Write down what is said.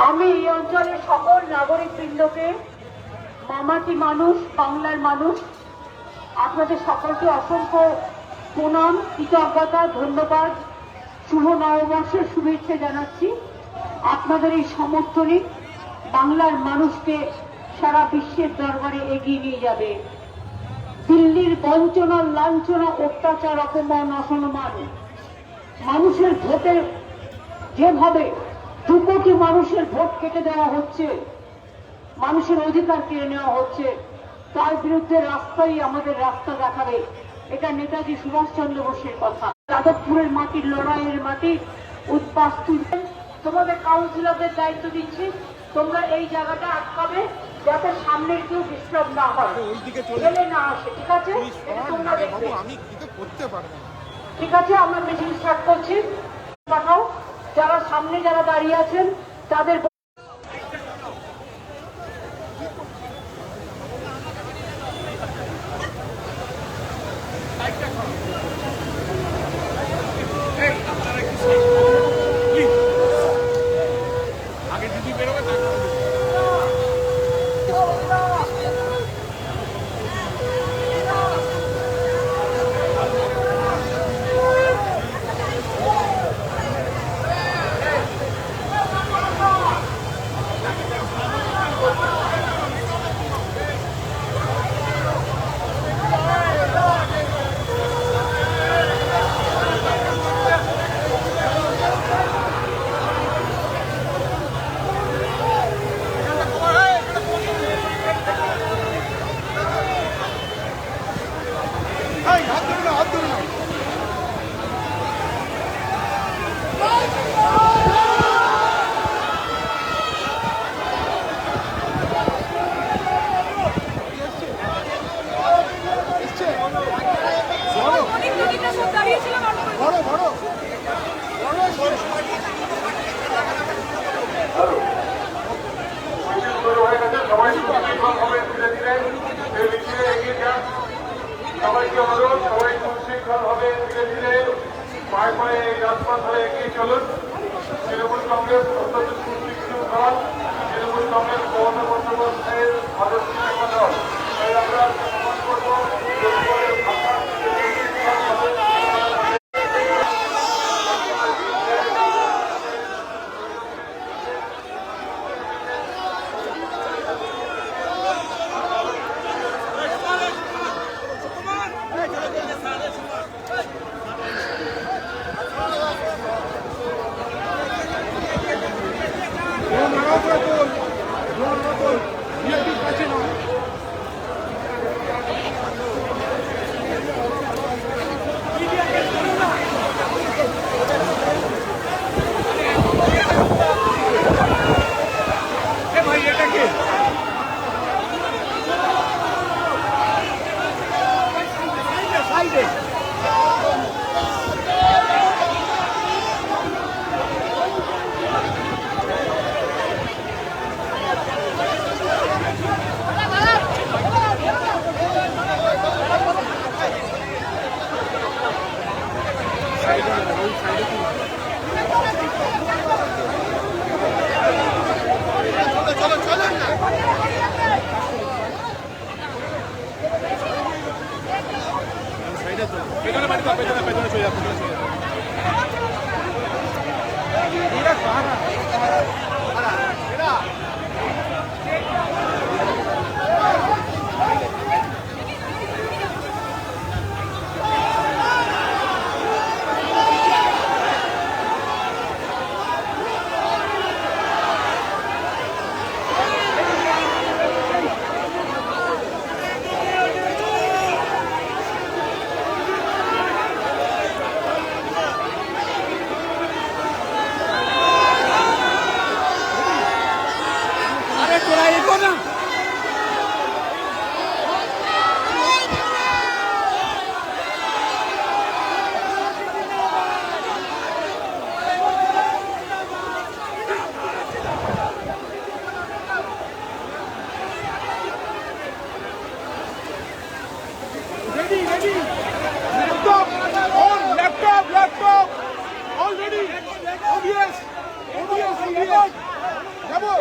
আমি এই অঞ্চলের সকল নাগরিকবৃন্দকে, মামাটি মানুষ, বাংলার মানুষ, আপনাদের সকলকে অসংখ্য প্রণাম, কৃতজ্ঞতা, ধন্যবাদ, শুভ নববর্ষের শুভেচ্ছা জানাচ্ছি। আপনাদের এই সমর্থনে বাংলার মানুষকে সারা বিশ্বের দরবারে এগিয়ে নিয়ে যাবে। দিল্লির বঞ্চনা, লাঞ্ছনা, অত্যাচার, অপমান, অসম্মান, মানুষের ভোটের যেভাবে 2 কোটি মানুষের ভোট কেটে দেওয়া হচ্ছে, মানুষের অধিকার কেড়ে নেওয়া হচ্ছে, তার বিরুদ্ধে রাস্তাই আমাদের রাস্তা দেখাবে। এটা নেতাজি সুভাষচন্দ্র বোসের কথা। যাদবপুরের মাটির, লড়াইয়ের মাটির উদ্বাস তুলবেন। তোমাদের কাউন্সিলরদের দায়িত্ব দিচ্ছি, তোমরা এই জায়গাটা আটকাবে যাতে সামনের কেউ ডিস্টার্ব না হয়, ফেলে না আসে। ঠিক আছে? তোমরা দেখবে। ঠিক আছে, আমরা মিটিং স্টার্ট করছি। পাঠাও, যারা সামনে যারা দাঁড়িয়ে আছেন তাদের সবাইকে অনুরোধ, সবাই সুশৃঙ্খল ভাবে ধীরে ধীরে পায়ে পায়ে এই রাজপথ ধরে এগিয়ে চলুন। তৃণমূল কংগ্রেস অত্যন্ত সুশৃঙ্খল, তৃণমূল কংগ্রেস মমতা বন্দ্যোপাধ্যায়ের সদস্য দল, তাই আমরা প্রমাণ করবো যাবো